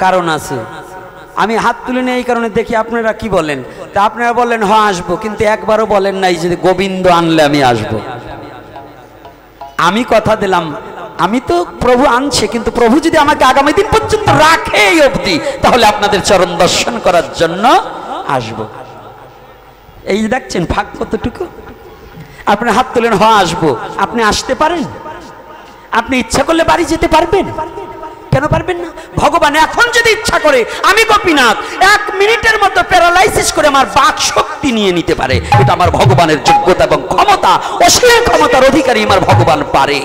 কারণ আছে। আমি হাত তুলে নিয়ে এই কারণে দেখি আপনারা কি বলেন, তা আপনারা বললেন হ্যাঁ আসবো, কিন্তু একবারও বলেন নাই যে গোবিন্দ আনলে আমি আসব। আমি কথা দিলাম, আমি তো প্রভু আনছে, কিন্তু প্রভু যদি আমাকে আগামী দিন পর্যন্ত রাখে এই অবধি, তাহলে আপনাদের চরণ দর্শন করার জন্য আসব। এই দেখছেন ভাগ কতটুকু। আপনি হাত তুলেন হ্যাঁ আসবো, আপনি আসতে পারেন? আপনি ইচ্ছা করলে বাড়ি যেতে পারবেন? কেন পারবেন না? ভগবান এখন যদি ইচ্ছা করে আমি গোপীনাথ 1 মিনিটের মধ্যে প্যারালাইসিস করে আমার বাক শক্তি নিয়ে নিতে পারে। এটা আমার ভগবানের যোগ্যতা এবং ক্ষমতা, অসীম ক্ষমতার অধিকারী আমার ভগবান পারে।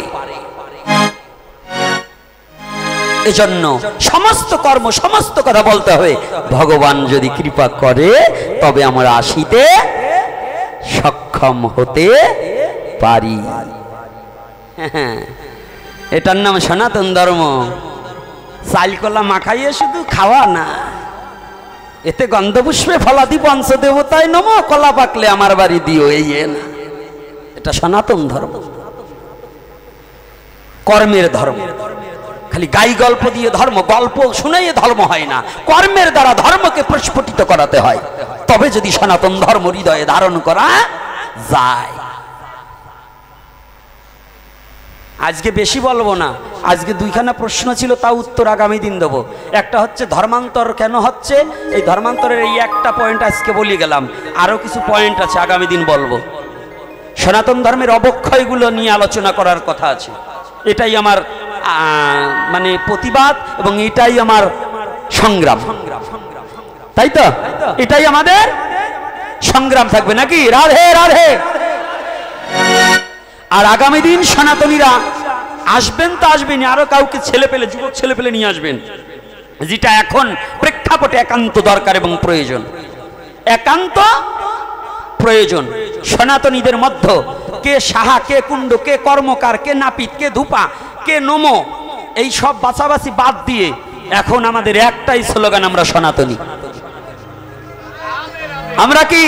এজন্য সমস্ত কর্ম সমস্ত কথা বলতে হবে ভগবান যদি কৃপা করে তবে আমরা আসিতে সক্ষম হতে পারি। এটার নাম সনাতন ধর্ম। চাল কলা মাখাইয়ে শুধু খাওয়া না, এতে গন্ধপুষ্পে ফলাদি পঞ্চদেবতায় নম, কলা পাকলে আমার বাড়ি দিও, এই না। এটা সনাতন ধর্ম, কর্মের ধর্ম। খালি গাই গল্প দিয়ে ধর্ম, গল্প শুনেই ধর্ম হয় না, কর্মের দ্বারা ধর্মকে প্রস্ফুটিত করাতে হয়, তবে যদি সনাতন ধর্ম হৃদয়ে ধারণ করা যায়। আজকে বেশি বলবো না, আজকে 2খানা প্রশ্ন ছিল, তা উত্তর আগামী দিন দেবো। একটা হচ্ছে ধর্মান্তর কেন হচ্ছে, এই ধর্মান্তরের এই একটা পয়েন্ট আজকে বলে গেলাম, আরও কিছু পয়েন্ট আছে আগামী দিন বলবো। সনাতন ধর্মের অবক্ষয়গুলো নিয়ে আলোচনা করার কথা আছে। এটাই আমার মানে প্রতিবাদ এবং এটাই আমার সংগ্রাম, তাই তো? এটাই আমাদের সংগ্রাম থাকবে নাকি? রাধে রাধে। আর আগামী দিন সনাতনীরা আসবেন তো আসবেন, আরো কাউকে ছেলে পেলে, যুবক ছেলে পেলে নিয়ে আসবেন, যেটা এখন প্রেক্ষাপটে একান্ত দরকার এবং প্রয়োজন। একান্ত প্রয়োজন। সনাতনীদের মধ্যে কে সাহা, কে কুণ্ড, কে কর্মকার, কে নাপিত, কে ধূপা, কে নমো, এই সব বাছাবাছি বাদ দিয়ে এখন আমাদের একটাই স্লোগান, আমরা সনাতনী। আমরা কি?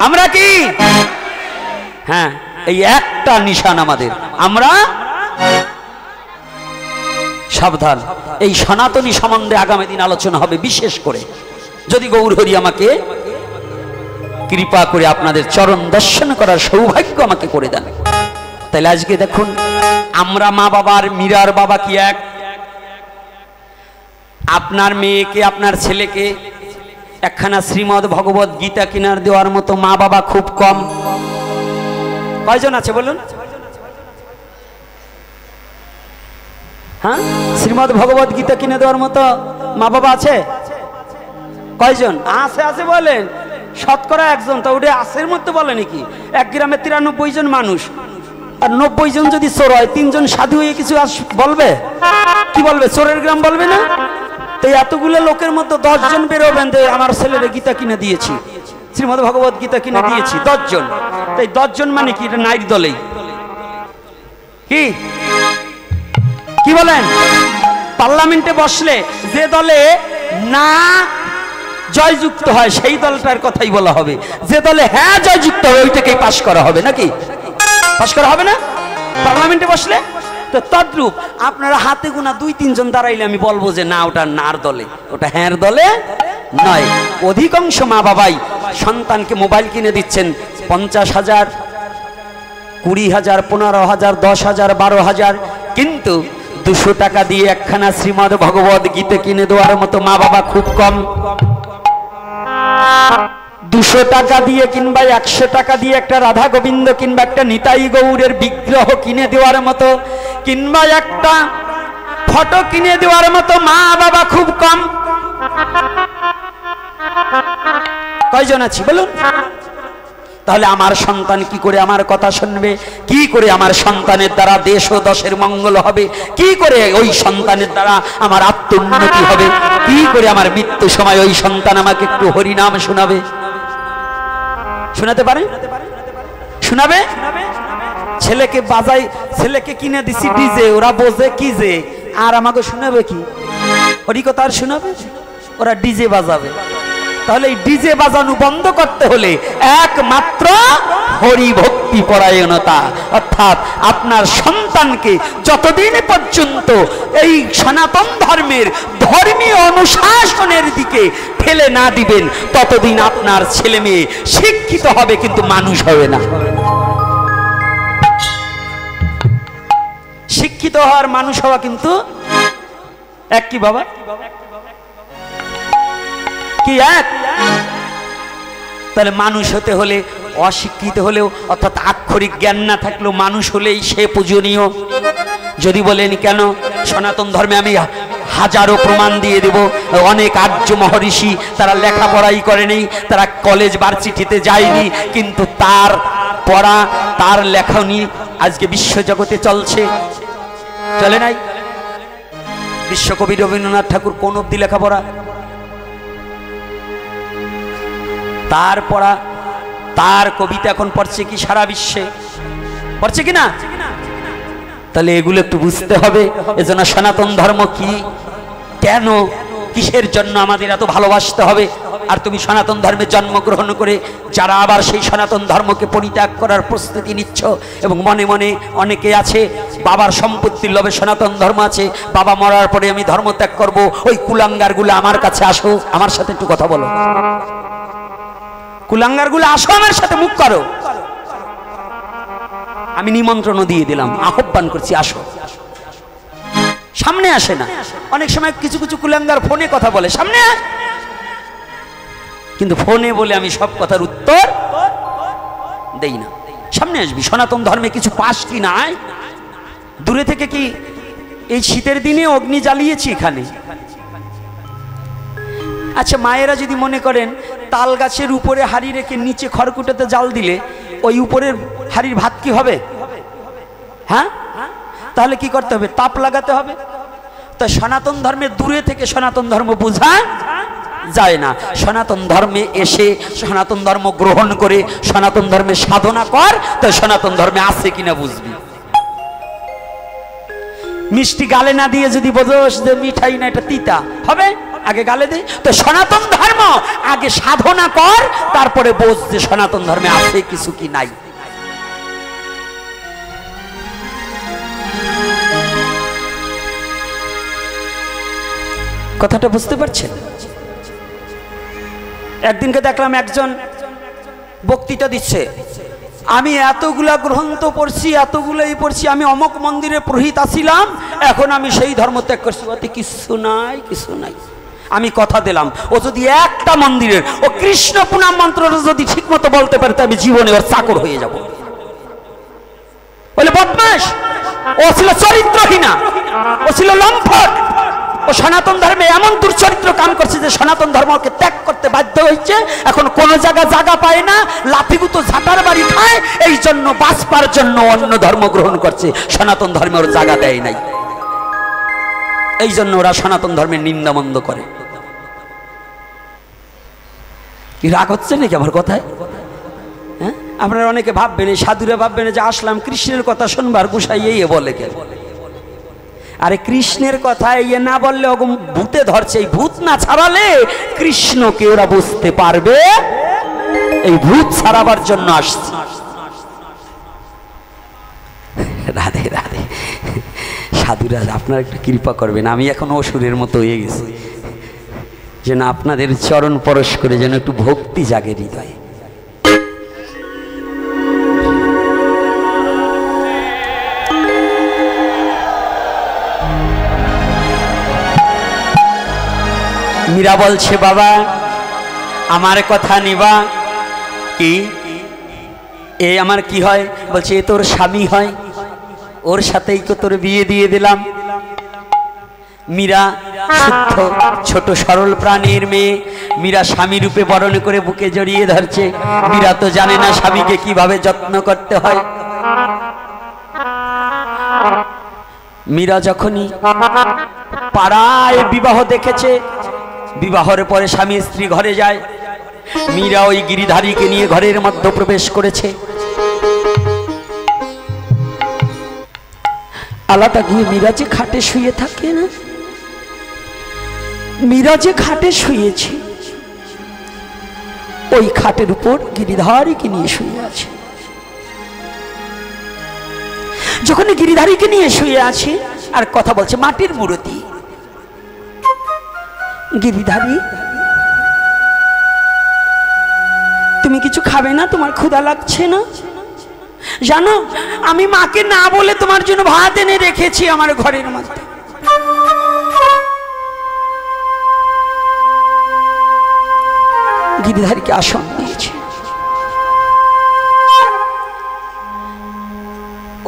আমরা কি? হ্যাঁ, এই একটা নিশান আমাদের। আমরা সাবধান। এই সনাতনী সম্বন্ধে আগামী দিন আলোচনা হবে বিশেষ করে, যদি গৌরহরি আমাকে কৃপা করে আপনাদের চরণ দর্শন করার সৌভাগ্য আমাকে করে দেন। তাহলে আজকে দেখুন, আমরা মা বাবার, মীরার বাবা কি এক? আপনার মেয়েকে, আপনার ছেলেকে একখানা শ্রীমদ্ ভগবত গীতা কিনার দেওয়ার মতো মা বাবা খুব কম। কয়জন আছে বলুন? হ্যাঁ, শ্রীমদ্ ভগবত গীতা কিনে দেওয়ার মতো মা বাবা আছে কয়জন? আছে আছে বলেন, শতকরা 1 জন। তো ওটা আশের মধ্যে বলে নাকি? 1 গ্রামে 93 জন মানুষ, আর 90 জন যদি চোর হয়, 3 জন সাধু হয়ে কিছু বলবে? কি বলবে? চোরের গ্রাম বলবে না? তো এতগুলো লোকের মধ্যে 10 জন বেরোবেন যে আমার ছেলেরে গীতা কিনে দিয়েছি, শ্রীমদ্ ভগবত গীতা কিনে দিয়েছি, 10 জন। তাই 10 জন মানে কি? এটা নারী দলেই কি কি বলেন? পার্লামেন্টে বসলে যে দলে না জয়যুক্ত হয় সেই দলটার কথাই বলা হবে, যে দলে হ্যাঁ জয়যুক্ত হবে ওইটাকেই পাশ করা হবে, নাকি? পাশ করা হবে না পার্লামেন্টে বসলে? তো তদ্রূপ আপনারা হাতে গোনা 2-3 জন দাঁড়াইলে আমি বলবো যে না, ওটা নার দলে, ওটা হ্যাঁ দলে নয়। অধিকাংশ মা বাবাই সন্তানকে মোবাইল কিনে দিচ্ছেন 50,000, 20,000, 15,000, 10,000, 12,000, কিন্তু 200 টাকা দিয়ে একখানা শ্রীমদ্ ভগবত গীতা কিনে দেওয়ার মতো মা বাবা খুব কম। 200 টাকা দিয়ে কিংবা 100 টাকা দিয়ে একটা রাধা গোবিন্দ কিংবা একটা নিতাই গৌরের বিগ্রহ কিনে দেওয়ার মতো কিংবা একটা ফটো কিনে দেওয়ার মতো মা বাবা খুব কম। কয়জন আছি বলুন? তাহলে আমার সন্তান কি করে আমার কথা শুনবে? কি করে আমার সন্তানের দ্বারা দেশ ও দশের মঙ্গল হবে? কি করে ওই সন্তানের দ্বারা আমার আত্মোন্নতি হবে? কি করে আমার মৃত্যু সময় ওই সন্তান আমাকে একটু হরিনাম শোনাবে? শোনাতে পারে? শোনাবে? ছেলেকে বাজাই, ছেলেকে কিনে দিছি ডিজে, ওরা বোঝে কি যে, আর আমাকে শোনাবে কি? হরিকথা আর শোনাবে? ওরা ডিজে বাজাবে। তাহলে এই ডিজে বাজানো বন্ধ করতে হলে একমাত্র হরি ভক্তি ভক্তি পরায়ণতা, অর্থাৎ আপনার সন্তানকে যতদিন পর্যন্ত এই সনাতন ধর্মের ধর্মীয় অনুশাসনের দিকে ঠেলে না দিবেন ততদিন আপনার ছেলে মেয়ে শিক্ষিত হবে কিন্তু মানুষ হবে না। শিক্ষিত হওয়ার মানুষ হওয়া কিন্তু এক কি বাবা, কি এক? তাহলে মানুষ হতে হলে অশিক্ষিত হলেও অর্থাৎ আক্ষরিক জ্ঞান না থাকলেও মানুষ হলেই সে পূজনীয়। যদি বলেন কেন, সনাতন ধর্মে আমি হাজারো প্রমাণ দিয়ে দেব। অনেক আর্য মহর্ষি তারা লেখাপড়াই করেনি, তারা কলেজ ভার্সিটিতে যায়নি, কিন্তু তার পড়া তার লেখনী আজকে বিশ্বজগতে চলছে, চলে নাই? বিশ্বকবি রবীন্দ্রনাথ ঠাকুর কোন অবধি লেখাপড়া? তার পড়া, তার কবিতা এখন পড়ছে কি সারা বিশ্বে? পড়ছে কি না? তাহলে এগুলো একটু বুঝতে হবে। এজন্য সনাতন ধর্ম কি, কেন, কিসের জন্য আমাদের এত ভালোবাসতে হবে। আর তুমি সনাতন ধর্মে জন্মগ্রহণ করে যারা আবার সেই সনাতন ধর্মকে পরিত্যাগ করার প্রস্তুতি নিচ্ছ, এবং মনে মনে অনেকে আছে বাবার সম্পত্তির লোভে সনাতন ধর্ম আছে, বাবা মরার পরে আমি ধর্ম ত্যাগ করবো, ওই কুলাঙ্গারগুলো আমার কাছে আসো, আমার সাথে একটু কথা বলো। কুলাঙ্গারগুলো আসো, আমার সাথে মুখ করো। আমি নিমন্ত্রণ দিয়ে দিলাম, আহ্বান করছি, আসো। সামনে আসে না। অনেক সময় কিছু কিছু কুলাঙ্গার ফোনে কথা বলে, সামনে আস, কিন্তু ফোনে বলে আমি সব কথার উত্তর দেই না। সামনে আসবি। সনাতন ধর্মে কিছু পাস কি নাই? দূরে থেকে কি এই শীতের দিনে অগ্নি জ্বালিয়েছি এখানে? আচ্ছা, মায়েরা যদি মনে করেন তাল গাছের উপরে হাড়ি রেখে নিচে খড়কুটোতে জাল দিলে ওই উপরের হাড়ির ভাত কি হবে? হ্যাঁ, তাহলে কি করতে হবে? তাপ লাগাতে হবে। তা সনাতন ধর্মে দূরে থেকে সনাতন ধর্ম বোঝা যায় না। সনাতন ধর্মে এসে সনাতন ধর্ম গ্রহণ করে সনাতন ধর্মে সাধনা কর, তো সনাতন ধর্মে আছে কিনা বুঝবি। মিষ্টি গালে না দিয়ে যদি বোঝোস যে মিঠাই না, এটা তিতা হবে, আগে গালে দে। তো সনাতন ধর্ম আগে সাধনা কর, তারপরে বোঝ যে সনাতন ধর্মে আছে কিছু কি নাই। কথাটা বুঝতে পারছেন? একদিনকে দেখলাম একজন বক্তৃতা দিচ্ছে, আমি এতগুলা গ্রন্থ পড়ছি, এতগুলাই পড়ছি, আমি অমক মন্দিরে পুরোহিত আছিলাম, এখন আমি সেই ধর্ম ত্যাগ করছি। ওতে কিছু নাই, কিছু নাই। আমি কথা দিলাম, ও যদি একটা মন্দিরের ও কৃষ্ণ প্রণাম মন্ত্রটা যদি ঠিক মতো বলতে পারে, আমি জীবনে ওর চাকর হয়ে যাব। বলে বদমাশ, ও ছিল চরিত্রহীনা, ও ছিল লম্পট, ও সনাতন ধর্মে এমন দুর্চরিত্র কাম করছে যে সনাতন ধর্মকে ত্যাগ করতে বাধ্য হয়েছে। এখন কোন জায়গা পায় না, লাঠিগুতো ঝাঁটার বাড়ি খায়, এই জন্য বাঁচবার জন্য অন্য ধর্ম গ্রহণ করছে। সনাতন ধর্মে ওর জায়গা দেয় নাই, এই জন্য ওরা সনাতন ধর্মের নিন্দামন্দ করে। কি রাগ হচ্ছে নাকি আমার কথায়? হ্যাঁ, আপনারা অনেকে ভাববেন, এই সাধুরা ভাববেন যে আসলাম কৃষ্ণের কথা শুনবার, গুসাই এই বলে কেন? আরে কৃষ্ণের কথা ইয়ে না বললে ওরকম ভূতে ধরছে, এই ভূত না ছাড়ালে কৃষ্ণকে ওরা বুঝতে পারবে, এই ভূত ছাড়াবার জন্য আসছে। রাধে রাধে। সাধুরা আপনারা একটু কৃপা করবেন, আমি এখন অসুরের মতো হয়ে গেছি, যেন আপনাদের চরণ পরশ করে যেন একটু ভক্তি জাগে হৃদয়ে। মীরা বলছে, বাবা আমার কথা নিবা কি? এ আমার কি হয়? বলছে এ তোর স্বামী হয়, ওর সাথেই তো তোর বিয়ে দিয়ে দিলাম। মীরা শুদ্ধ ছোট সরল প্রাণীর মেয়ে, মীরা স্বামী রূপে বরণ করে বুকে জড়িয়ে ধরছে। মীরা তো জানে না স্বামীকে কিভাবে যত্ন করতে হয়। মীরা যখনই পাড়ায় বিবাহ দেখেছে, বিবাহের পরে স্বামী স্ত্রী ঘরে যায়, মীরা ওই গিরিধারীকে নিয়ে ঘরের মধ্যে প্রবেশ করেছে। আলাদা গিয়ে মীরা যে খাটে শুয়ে থাকে না, মীরা যে খাটে শুয়েছে ওই খাটের উপর গিরিধারীকে নিয়ে শুয়ে আছে। যখন গিরিধারীকে নিয়ে শুয়ে আছে আর কথা বলছে মাটির মূর্তি। গিরিধারী, তুমি কিছু খাবে না? তোমার ক্ষুধা লাগছে না? জানো আমি মাকে না বলে তোমার জন্য ভাত এনে রেখেছি আমার ঘরের মধ্যে। গিরিধারীকে আসন দিয়েছে।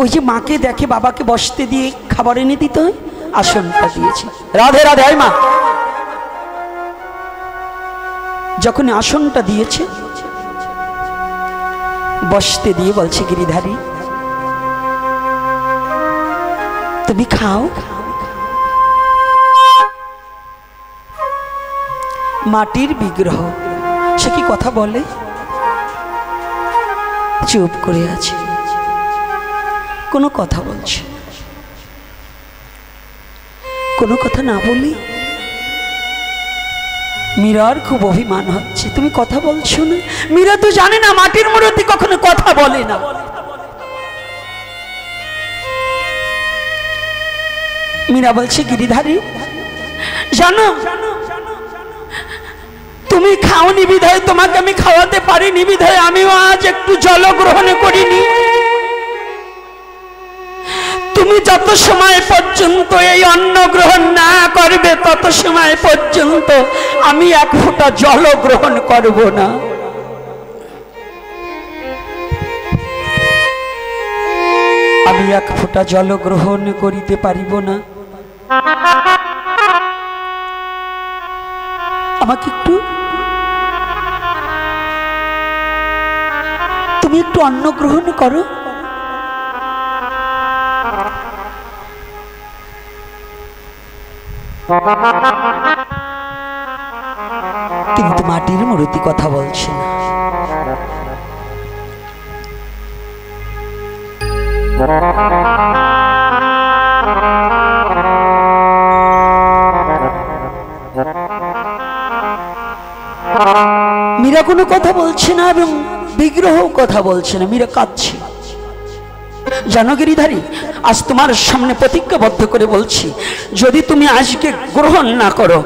ওই যে মাকে দেখে বাবাকে বসতে দিয়ে খাবার এনে দিতে হয়, আসনটা দিয়েছে। রাধে রাধে। আয় মা। যখন আসনটা দিয়েছে বসতে দিয়ে বলছে গিরিধারী তুমি খাও। মাটির বিগ্রহ সে কি কথা বলে? চুপ করে আছে, কোনো কথা বলছে। কোনো কথা না বলি মীরার খুব অভিমান হচ্ছে, তুমি কথা বলছো না। মীরা তো জানে না মাটির মূর্তি কখনো কথা বলে না। মীরা বলছে গিরিধারী জানো তুমি খাওনি বিধায় তোমাকে আমি খাওয়াতে পারিনি বিধায় আমিও আজ একটু জল গ্রহণ করিনি। তুমি যত সময় পর্যন্ত এই অন্ন গ্রহণ না করবে তত সময় পর্যন্ত আমি এক ফোঁটা জল গ্রহণ করব না। আমি এক ফোঁটা জল গ্রহণ করিতে পারিব না। আমাকে একটু তুমি একটু অন্ন গ্রহণ করো। কিন্তু মাটির মূর্তি কথা বলছে না। মীরা কোনো কথা বলছে না এবং বিগ্রহ কথা বলছে না। মীরা কাঁদছে। জানো গিরিধারী আজ তোমার সামনে প্রতিজ্ঞাবদ্ধ করে বলছি যদি তুমি আজকে গ্রহণ না করো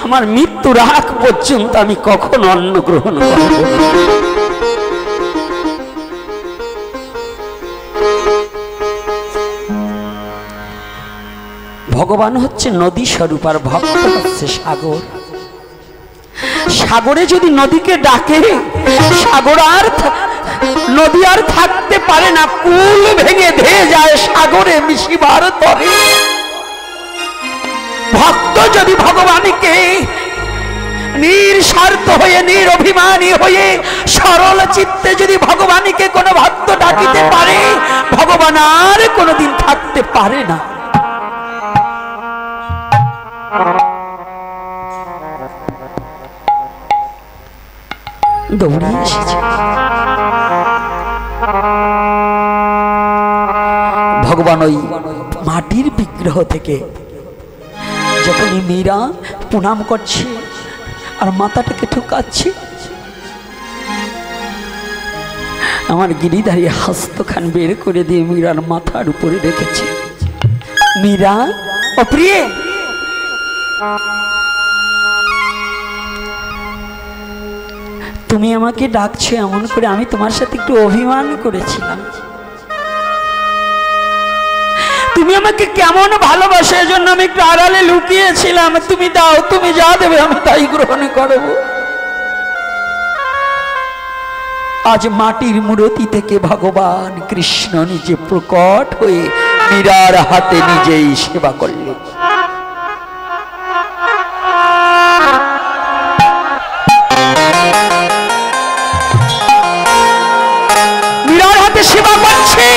আমার মৃত্যুর আগ পর্যন্ত আমি কখনো অন্ন গ্রহণ করব না। ভগবান হচ্ছে নদী স্বরূপ আর ভক্ত হচ্ছে সাগর। সাগরে যদি নদীকে ডাকে সাগর আর নদী আর থাকতে পারে না, কুল ভেঙে ধেয়ে যায় সাগরে মিশিবার তরে। ভক্ত যদি ভগবানকে নিঃস্বার্থ হয়ে নিরভিমানী হয়ে সরল চিত্তে যদি ভগবানকে কোনো ভক্ত ডাকিতে পারে ভগবান আর কোনোদিন থাকতে পারে না। দৌড়িয়ে এসেছে। ভগবান ওই মাটির বিগ্রহ থেকে যখনই মীরা প্রণাম করছে আর মাথাটাকে ঠুকাচ্ছে আমার গিরিধারী হস্তখান বের করে দিয়ে মীরার মাথার উপরে রেখেছে। মীরা ও প্রিয়ে তুমি আমাকে ডাকছো এমন করে আমি তোমার সাথে একটু অভিমান করেছিলাম। তুমি আমাকে কেমন ভালোবাসো এজন্য আমি একটু আড়ালে লুকিয়েছিলাম। তুমি দাও, তুমি যা দেবে আমি তাই গ্রহণ করব। আজ মাটির মূর্তি থেকে ভগবান কৃষ্ণ নিজে প্রকট হয়ে মীরার হাতে নিজেই সেবা করলেন। মীরার হাতে সেবা করছে।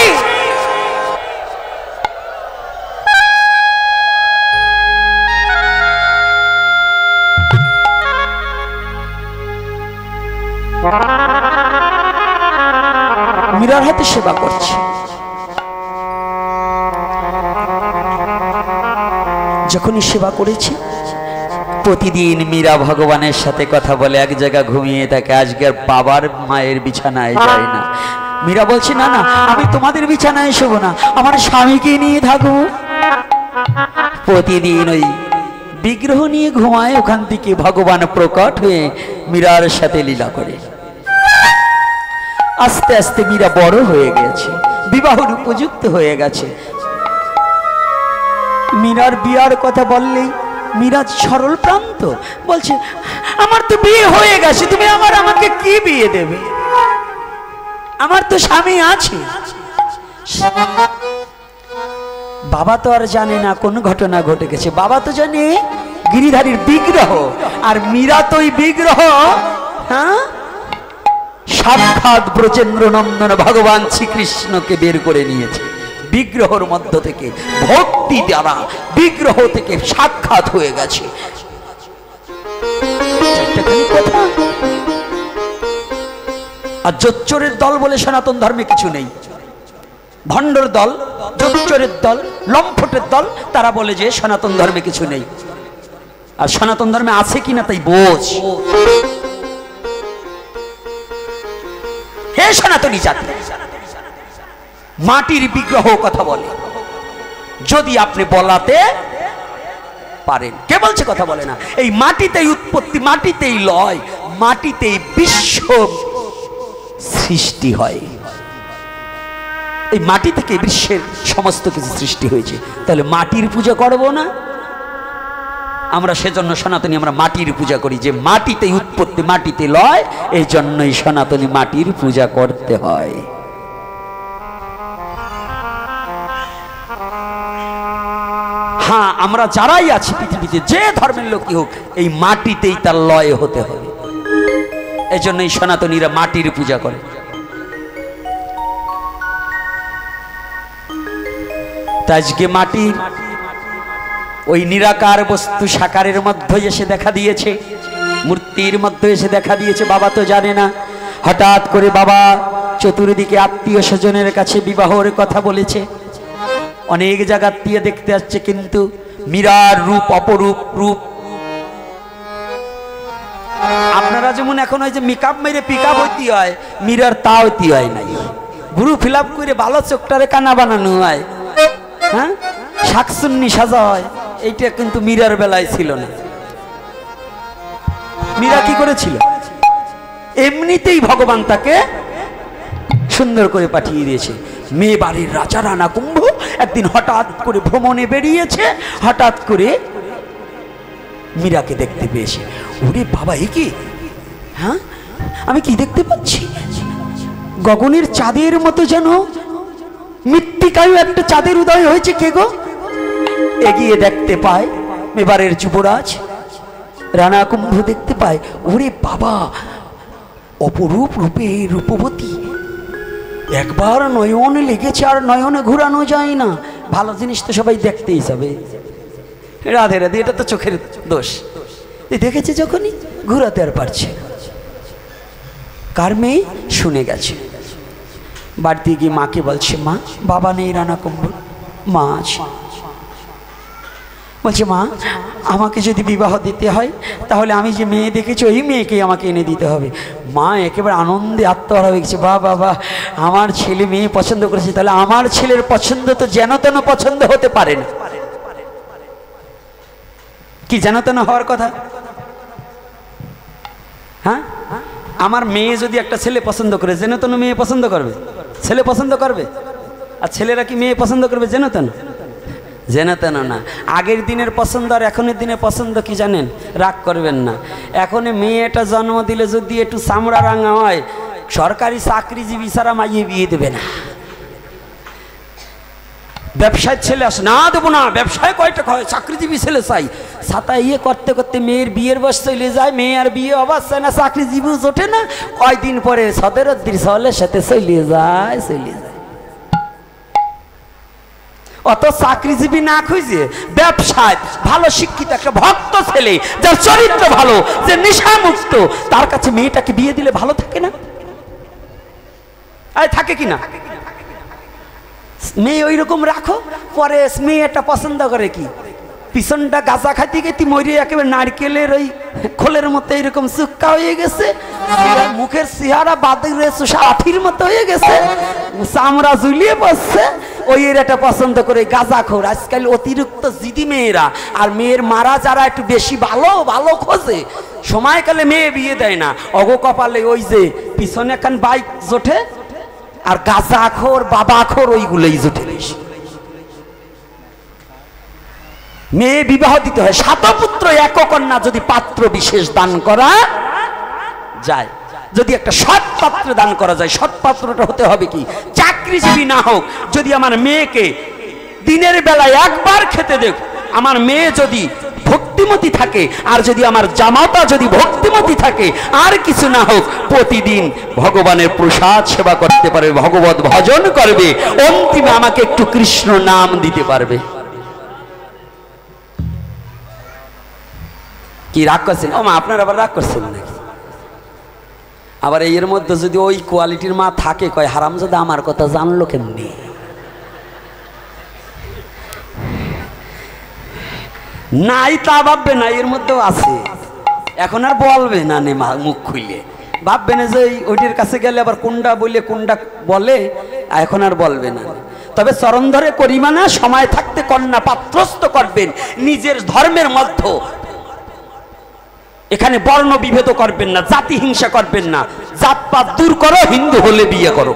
মীরার হাতে সেবা করছে। যখনই সেবা করেছে প্রতিদিন মীরা ভগবানের সাথে কথা বলে, এক জায়গা ঘুমিয়ে থাকে। আজকে আর বাবার মায়ের বিছানায় যায় না, মীরা বলছে না না, আমি তোমাদের বিছানায় শোবো না, আমার স্বামীকে নিয়ে থাকবো। প্রতিদিন ওই বিগ্রহ নিয়ে ঘুমায়, ওখান থেকে ভগবান প্রকট হয়ে মীরার সাথে লীলা করে। আস্তে আস্তে মীরা বড় হয়ে গেছে, বিবাহের উপযুক্ত হয়ে গেছে। মীরার বিয়ার কথা বললেই মীরা সরল প্রান্ত বলছে, আমার তো বিয়ে হয়ে গেছে, তুমি আমাকে কি বিয়ে দেবে, আমার তো স্বামী আছে। বাবা তো আর জানে না কোন ঘটনা ঘটে গেছে, বাবা তো জানে গিরিধারীর বিগ্রহ, আর মীরা তো ওই বিগ্রহ, হ্যাঁ, সাক্ষাৎ ব্রজেন্দ্র নন্দন ভগবান শ্রীকৃষ্ণকে বের করে নিয়েছে বিগ্রহর মধ্য থেকে, ভক্তি দ্বারা বিগ্রহ থেকে সাক্ষাৎ হয়ে গেছে। আর জোচ্চরের দল বলে সনাতন ধর্মে কিছু নেই। ভণ্ডর দল, জোচ্চরের দল, লম্পটের দল, তারা বলে যে সনাতন ধর্মে কিছু নেই। আর সনাতন ধর্মে আছে কিনা তাই বোঝ। হে সনাতনী জাতি, মাটির বিগ্রহ কথা বলে, যদি আপনি বলাতে পারেন। কে বলছে কথা বলে না? এই মাটিতেই উৎপত্তি, মাটিতেই লয়, মাটিতেই বিশ্ব সৃষ্টি হয়। এই মাটি থেকে বিশ্বের সমস্ত কিছু সৃষ্টি হয়েছে, তাহলে মাটির পূজা করব না আমরা? সেজন্য সনাতনী আমরা মাটির পূজা করি, যে মাটিতেই উৎপত্তি, মাটিতে লয়, এই জন্যই সনাতনী মাটির পূজা করতে হয়। হ্যাঁ, আমরা যারাই আছি পৃথিবীতে, যে ধর্মের লোকই হোক, এই মাটিতেই তার লয় হতে হবে। এই জন্যই সনাতনীরা মাটির পূজা করে। আজকে মাটির ওই নিরাকার বস্তু সাকারের মধ্যে এসে দেখা দিয়েছে, মূর্তির মধ্যে এসে দেখা দিয়েছে। বাবা তো জানে না, হঠাৎ করে বাবা চতুর্দিকে আত্মীয় স্বজনের কাছে বিবাহের কথা বলেছে, অনেক জায়গা দিয়ে দেখতে আসছে, কিন্তু মীরার রূপ অপরূপ রূপ। আপনারা যেমন এখন ওই যে মেকআপ মেরে পিকআপ হইতে হয়, মীরার তা হইতে হয় নাই। ভুরু ফিল আপ করে ভালো চোখটারে কানা বানানো হয়, হ্যাঁ, শাকসুন্নি সাজা হয়, এইটা কিন্তু মীরার বেলায় ছিল না। মীরা কি করেছিল? এমনিতেই ভগবান তাকে সুন্দর করে পাঠিয়ে দিয়েছে। মেয়ে বাড়ির রাজা রানা কুম্ভ একদিন হঠাৎ করে ভ্রমণে বেরিয়েছে, হঠাৎ করে মীরাকে দেখতে পেয়েছে। ওরে বাবা, এ কি? হ্যাঁ, আমি কি দেখতে পাচ্ছি? গগনের চাঁদের মতো যেন মৃত্তিকায় একটা চাঁদের উদয় হয়েছে। কে গো? এগিয়ে দেখতে পায় মেবারের যুবরাজ রানা কুম্ভ দেখতে পায়। ওরে বাবা, অপরূপ রূপে রূপবতী, একবার নয়নে লেগেছে আর নয়নে ঘুরানো যায় না। ভালো জিনিস তো সবাই দেখতেই যাবে। রাধে রাধে, এটা তো চোখের দোষ। দেখেছে যখনই ঘুরাতে আর পারছে। কার মেয়ে? শুনে গেছে। বাড়িতে গিয়ে মাকে বলছে, মা, বাবা নেই রানা কুম্ভ, মা আছে। বলছে, মা, আমাকে যদি বিবাহ দিতে হয় তাহলে আমি যে মেয়ে দেখেছি ওই মেয়েকেই আমাকে এনে দিতে হবে। মা একেবারে আনন্দে আত্মহারা হয়ে গেছে। বাবা, আমার ছেলে মেয়ে পছন্দ করেছে, তাহলে আমার ছেলের পছন্দ তো যেন তেন পছন্দ হতে পারে না। কি যেন তেন হওয়ার কথা? হ্যাঁ, আমার মেয়ে যদি একটা ছেলে পছন্দ করে, যেন তেন মেয়ে পছন্দ করবে? ছেলে পছন্দ করবে? আর ছেলেরা কি মেয়ে পছন্দ করবে যেন তেন? যেন তেন না। আগের দিনের পছন্দ আর এখনের দিনের পছন্দ কি জানেন? রাগ করবেন না। এখন মেয়েটা জন্ম দিলে যদি একটু চামড়া রাঙা হয়, সরকারি চাকরিজীবী ছাড়া মাইয়ে বিয়ে দেবে না। ব্যবসায় ছেলে আসে, না দেবো না, ব্যবসায় কয়টা হয়, চাকরিজীবী ছেলে চাই। ছাতা ইয়ে করতে করতে মেয়ের বিয়ের বয়স চলে যায়, মেয়ে আর বিয়ে অবস্থায় না, চাকরিজীবীও জোটে না। কয়দিন পরে সদরদ্দির সলের সাথে চলে যায়। অত চাকরিজীবী না খুঁজে ব্যবসায় ভালো শিক্ষিত একটা ভক্ত ছেলে, যার চরিত্র ভালো, যে নেশা মুক্ত, তার কাছে মেয়েটাকে বিয়ে দিলে ভালো থাকে না? থাকে কি না? মেয়ে ওই রকম রাখো, পরে মেয়েটা পছন্দ করে কি পিছনটা গাঁজা খাইতে খাইতে মরে একেবারে নারকেলের ওই খোলের মতো এরকম চুক্কা হয়ে গেছে, মুখের চেহারা বাদুরে আঠির মতো হয়ে গেছে, চামড়া ঝুলিয়ে বসছে। ওই এরাটা পছন্দ করে গাঁজাখোর। আজকাল অতিরিক্ত জিদি মেয়েরা, আর মেয়ের মারা যারা একটু বেশি ভালো ভালো খোঁজে, সময়কালে মেয়ে বিয়ে দেয় না। অগো কপালে ওই যে পিছনে এখন বাইক জোটে, আর গাঁজাখোর বাবাখোর ওইগুলোই জোটে বেশি। মেয়ে বিবাহ দিতে হয়, 7 পুত্র 1 কন্যা যদি পাত্র বিশেষ দান করা যায়, যদি একটা সৎ পাত্র দান করা যায়। সৎ পাত্রটা হতে হবে কি, চাকরিজীবী না হোক। যদি আমার মেয়েকে দিনের বেলায় একবার খেতে দেখ, আমার মেয়ে যদি ভক্তিমতী থাকে, আর যদি আমার জামাতা যদি ভক্তিমতী থাকে, আর কিছু না হোক, প্রতিদিন ভগবানের প্রসাদ সেবা করতে পারবে, ভগবত ভজন করবে, অন্তিমে আমাকে একটু কৃষ্ণ নাম দিতে পারবে। কি রাগ করছেন? ও মা, আপনার আবার রাগ করছেন নাকি? আবার এর মধ্যে যদি ওই কোয়ালিটির মা থাকে, কয় হারামজাদা আমার কথা জানলো কেমনি? নাই তা ভাববে না, এর মধ্যেও আছে। এখন আর বলবে না নে মা, মুখ খুলে ভাববে না যে ওইটির কাছে গেলে আবার কোনটা বলে কোনটা বলে, এখন আর বলবে না। তবে চরণ ধরে করিবা না, সময় থাকতে কন্যা পাত্রস্থ করবেন নিজের ধর্মের মধ্যে। এখানে বর্ণ বিভেদ করবেন না, জাতি হিংসা করবেন না। জাতপাত দূর করো, হিন্দু হলে বিয়ে করো।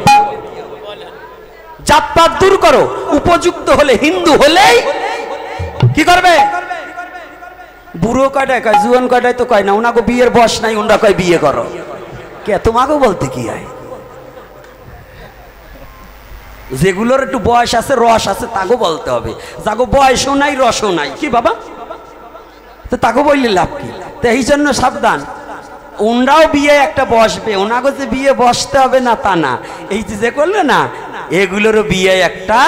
জাতপাত দূর করো, উপযুক্ত হলে হিন্দু হলেই কি করবে? বুড়ো কয়টায় কয়, জুয়ান কয়টায় তো কয় না, ওনাকে বিয়ের বয়স নাই, ওনারা কয় বিয়ে করো। কে তোমাকেও বলতে কি হয়? যেগুলোর একটু বয়স আছে, রস আছে, তাকেও বলতে হবে। যাগো বয়সও নাই, রসও নাই, কি বাবা, তো তাকে বললে লাভ কি? তো এই জন্য সাবধান। ওনারাও বিয়ে একটা বসবে, ওনাকে যে বিয়ে বসতে হবে না তা না, এই যে করলে না, এগুলোরও বিয়ে একটা।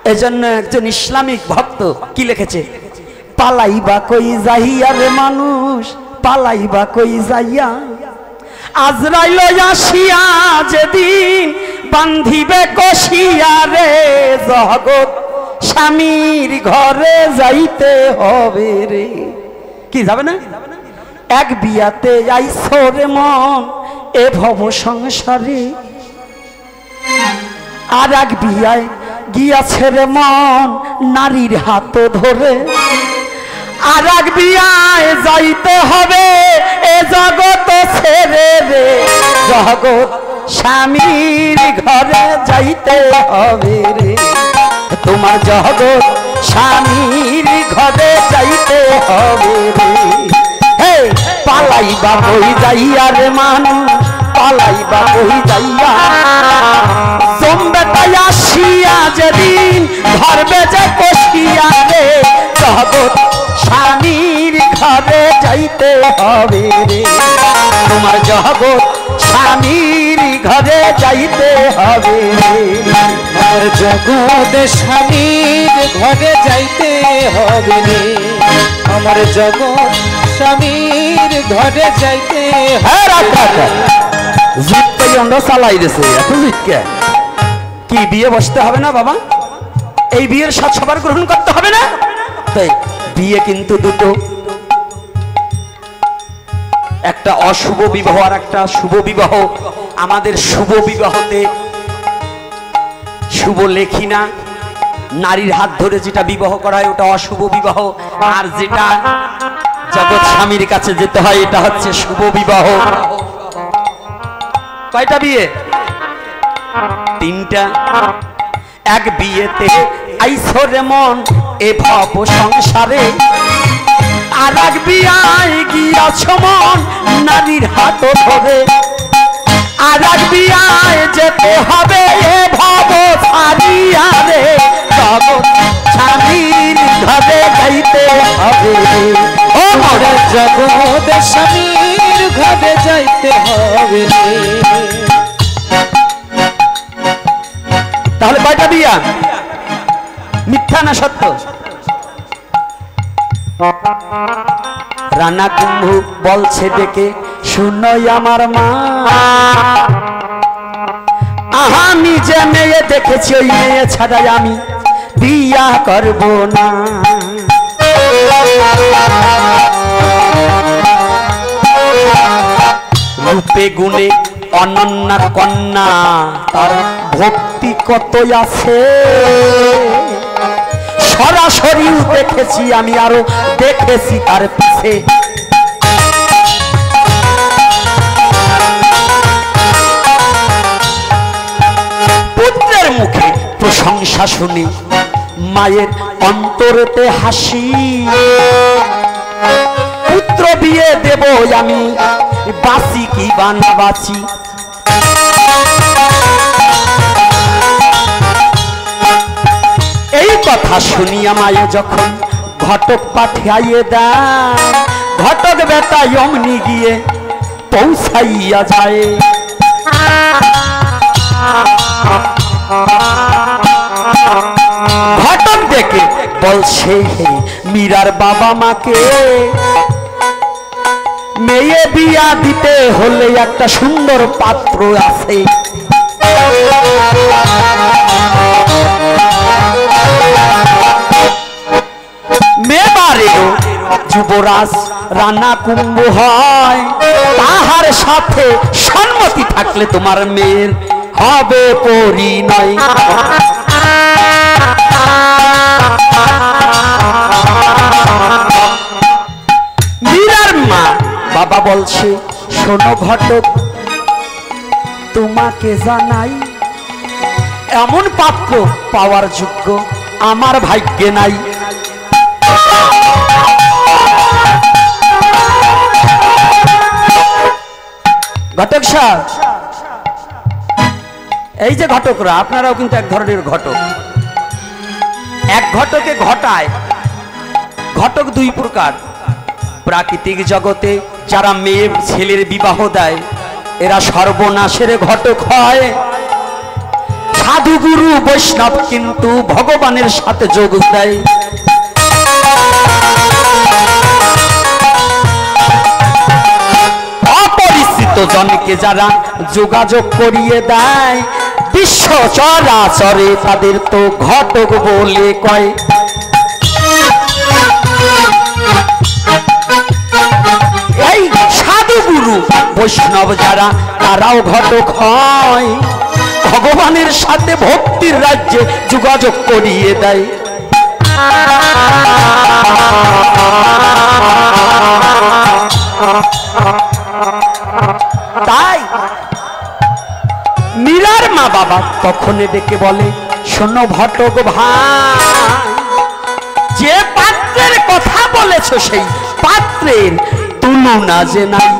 এই জন্য একজন ইসলামিক ভক্ত কি লিখেছে, পালাইবা কই যাইয়া রে মানুষ, পালাইবা কই যাইয়া, আজরাইল আসিয়া যেদিন বান্ধিবে কষিয়া রে, জগৎ স্বামীর ঘরে যাইতে হবে রে। কি যাবে না? এক বিয়াতে আইছো রে মন এ ভব সংসারে, আর এক বিয়ায় গিয়াছে রে মন নারীর হাত ধরে, আর এক বিয়ায় যাইতে হবে এ জগৎ ছেড়ে রে, জগৎ স্বামীর ঘরে যাইতে হবে রে, তোমার জগৎ স্বামীর ঘরে যাইতে হবে রে। হে পালাইবা কই যাইয়া রে মানুষ, পালাইবা কই যাইয়া, জমবেটাই আসিয়া যেদিন ধরবে যে কষিয়া রে, জগৎ স্বামীর ঘরে যাইতে হবে রে, তোমার জগৎ স্বামীর ঘরে যাইতে হবে রে, আমার জগৎ স্বামীর ঘরে যাইতে হবে রে, আমার জগৎ স্বামীর ঘরে যাইতে হবে। জিতটাই অন্য চালাই দিয়েছে, এত জিতকে কি বিয়ে বসতে হবে না বাবা? এই বিয়ের স্বাদ সবার গ্রহণ করতে হবে না? তাই বিয়ে কিন্তু দুটো, একটা অশুভ বিবাহ আর একটা শুভ বিবাহ। আমাদের শুভ বিবাহতে শুভ লেখি না, নারীর হাত ধরে যেটা বিবাহ করা হয় ওটা অশুভ বিবাহ, আর যেটা জগৎ স্বামীর কাছে যেতে হয় এটা হচ্ছে শুভ বিবাহ। কয়টা বিয়ে? 3টা। এক বিয়েতে আইছো রে মন এ ভব সংসারে, আর এক বিয়ায় গিয়াছো মন নারীর হাত ধরে, আর এক বিয়ায় যেতে হবে এ ভব ছাড়িয়া রে, জগৎ স্বামীর ঘরে যাইতে হবে, ও মোরে জগৎ স্বামীর ঘরে যাইতে হবে। তাহলে কয়টা বিয়া? মিথ্যা না সত্য? রানা কুম্ভু বলছে ডেকে, শুনোই আমার মা, আমি যে মেয়ে দেখেছি ওই মেয়ে ছাড়াই আমি বিয়া করব না। রূপে গুণে অনন্যা কন্যা, তার ভক্তি কতই আছে। সরাসরিও দেখেছি আমি, আরো দেখেছি তার পিছে। পুত্রের মুখে প্রশংসা শুনি মায়ের অন্তরেতে হাসি। পুত্র বিয়ে দেব আমি, বাঁচি কি বা না বাঁচি। এই কথা শুনিয়া মায়ে যখন ঘটক পাঠিয়ে দেয়, ঘটক বেটা অমনি গিয়ে পৌঁছাইয়া যায়। ঘটক দেখে বলছে মীরার বাবা মাকে, মেয়ে বিয়া দিতে হলে একটা সুন্দর পাত্র আছে। মেবারেও যুবরাজ রানা কুম্ভ হয়, তাহার সাথে সম্মতি থাকলে তোমার মেয়ের হবে পরিণয়। মীরার মা বাবা বলছে শোনো ঘটক, তোমাকে জানাই এমন পাত্র পাওয়ার যোগ্য আমার ভাগ্যে নাই। ঘটক সাহেব, এই যে ঘটকরা, আপনারাও কিন্তু এক ধরনের ঘটক। এক ঘটকে ঘটায় ঘটক দুই প্রকার। প্রাকৃতিক জগতে যারা মেয়ে ছেলের বিবাহ দেয় এরা সর্বনাশের ঘটক হয়। সাধু গুরু বৈষ্ণব কিন্তু ভগবানের সাথে যোগ দেয়। অপরিচিত জনকে যারা যোগাযোগ করিয়ে দেয়, বিশ্ব চরাচরে তাদের তো ঘটক বলে কয়। এই সাধু গুরু বৈষ্ণব যারা, তারাও ঘটক হয়, ভগবানের সাথে ভক্তির রাজ্যে যোগাযোগ করিয়ে দেয়। তাই মীরার মা বাবা তখন ডেকে বলে শোনো ঘটক ভাই, যে পাত্রের কথা বলেছ সেই পাত্রের তুলনা যে নাই।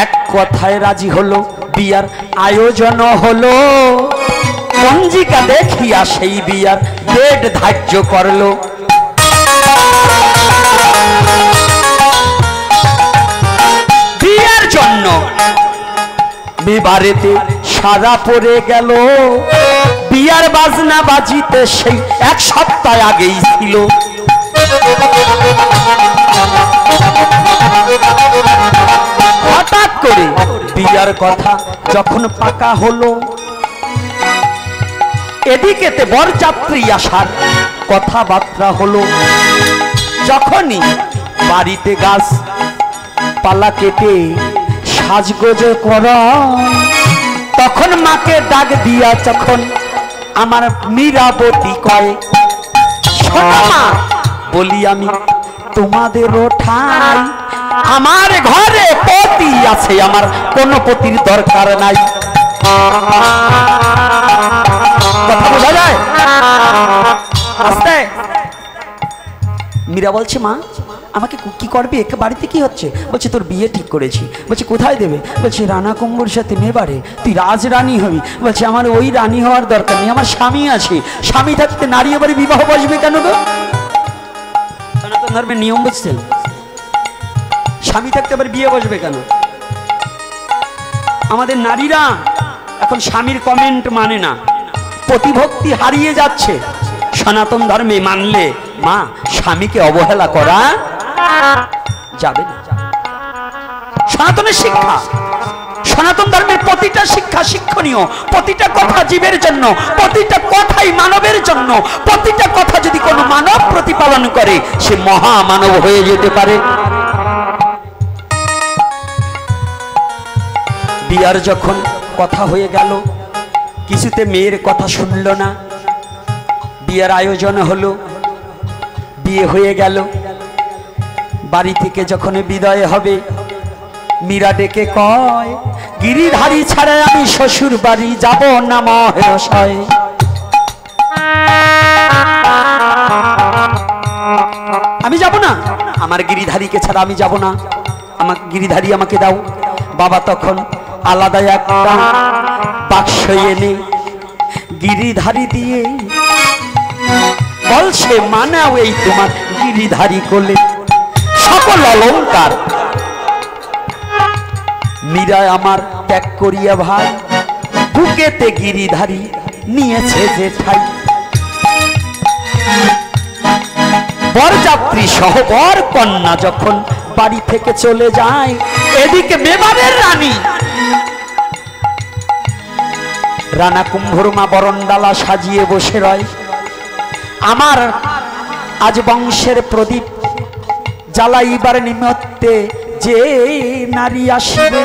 এক কথায় রাজি হলো, বিয়ার আয়োজন হলো। পঞ্জিকা দেখিয়া সেই বিয়ার ডেট ধার্য করলো। বিয়ার জন্য মেবারেতে সারা পড়ে গেল। বিয়ার বাজনা বাজিতে সেই এক সপ্তাহ আগেই ছিল। হঠাৎ করে বিয়ার কথা যখন পাকা হলো, এদিকেতে বরযাত্রী আসার কথাবার্তা হলো। যখনই বাড়িতে গাছ পালা কেটে সাজগোজ করা, তখন মাকে ডাক দিয়া যখন আমার মীরাবতী কয় শোনো মা, বলি আমি তোমাদেরও ঠাই, আমার ঘরে পতি আছে, আমার কোনো পতির দরকার নাই। কথা বোঝা যায়? আস্তে মীরা বলছে মা আমাকে কি করবি, একে বাড়িতে কি হচ্ছে? বলছে তোর বিয়ে ঠিক করেছি। বলছে কোথায় দেবে? বলছে রানা কুম্ভর সাথে মেবারে, তুই রাজরানী হবি। বলছে আমার ওই রানী হওয়ার দরকার নেই, আমার স্বামী আছে। স্বামী থাকতে নারী এবারে বিবাহ বসবে কেন গো? সনাতন ধর্মের নিয়ম বুঝছেন? স্বামী থাকতে আবার বিয়ে বসবে কেন? আমাদের নারীরা এখন স্বামীর কমেন্ট মানে না, প্রতিভক্তি হারিয়ে যাচ্ছে। সনাতন ধর্মে মানলে মা স্বামীকে অবহেলা করা যাবে না। সনাতনের শিক্ষা সনাতন ধর্মের প্রতিটা শিক্ষা শিক্ষণীয়, প্রতিটা কথা জীবের জন্য, প্রতিটা কথাই মানবের জন্য। প্রতিটা কথা যদি কোনো মানব প্রতিপালন করে সে মহামানব হয়ে যেতে পারে। বিয়ার যখন কথা হয়ে গেল, কিছুতে মেয়ের কথা শুনল না। বিয়ের আয়োজন হলো, বিয়ে হয়ে গেল। বাড়ি থেকে যখন বিদায় হবে, মীরা ডেকে কয়, গিরিধারী ছাড়া আমি শ্বশুর বাড়ি যাব না মহাশয়। আমি যাব না, আমার গিরিধারীকে ছাড়া আমি যাব না, আমার গিরিধারী আমাকে দাও। বাবা তখন আলাদা একটা বাক্স এনে গিরিধারী দিয়ে বলছে, মানাও এই তোমার গিরিধারী কোলে সকল অলঙ্কার। মীরা আমার ত্যাগ করিয়া ভাই, বুকেতে গিরিধারী নিয়েছে যে ঠাই। বরযাত্রী সহ বর কন্যা যখন বাড়ি থেকে চলে যায়, এদিকে মেবারের রানী রানা কুম্ভর মা বরণডালা সাজিয়ে বসে রয়। আমার আজ বংশের প্রদীপ জ্বালাইবার নিমিত্তে যে নারী আসিবে,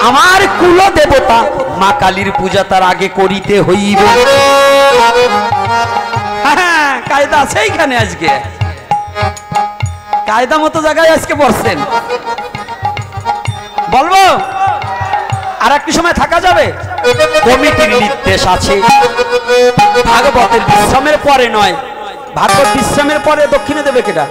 আমার কুল দেবতা মা কালীর পূজা তার আগে করিতে হইবে। হ্যাঁ, কায়দা আছে এইখানে, আজকে কায়দা মতো জায়গায় আজকে বসছেন। বলবো আর একটু সময় থাকা যাবে। কমিটির নির্দেশ আছে, ভাগবতের বিশ্রামের পরে নয়, ভাগবত বিশ্রামের পরে দক্ষিণে দেবে কেটা?